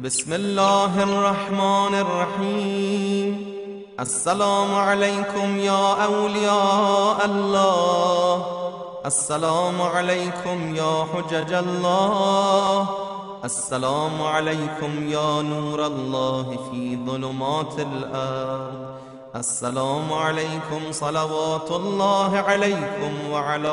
بسم الله الرحمن الرحيم. السلام عليكم يا أولياء الله، السلام عليكم يا حجج الله، السلام عليكم يا نور الله في ظلمات الأرض، السلام عليكم صلوات الله عليكم وعلى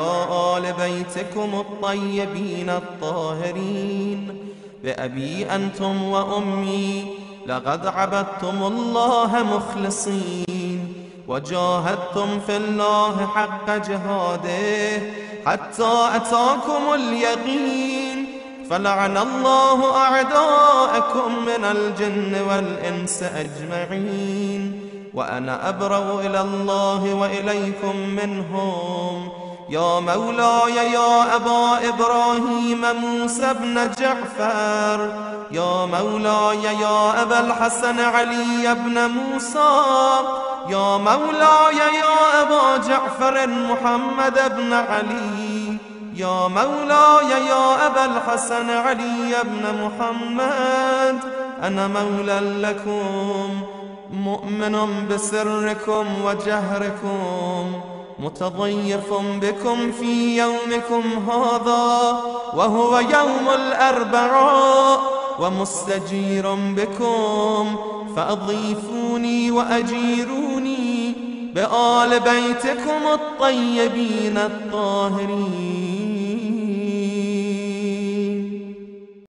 آل بيتكم الطيبين الطاهرين. بأبي أنتم وأمي لقد عبدتم الله مخلصين وجاهدتم في الله حق جهاده حتى أتاكم اليقين، فلعن الله أعداءكم من الجن والإنس أجمعين، وأنا أبرأ إلى الله وإليكم منهم. يا مولاي يا أبا إبراهيم موسى بن جعفر، يا مولاي يا أبا الحسن علي بن موسى، يا مولاي يا أبا جعفر محمد بن علي، يا مولاي يا أبا الحسن علي بن محمد، أنا مولى لكم مؤمن بسركم وجهركم، متضيف بكم في يومكم هذا وهو يوم الأربعاء، ومستجير بكم، فأضيفوني وأجيروني بآل بيتكم الطيبين الطاهرين.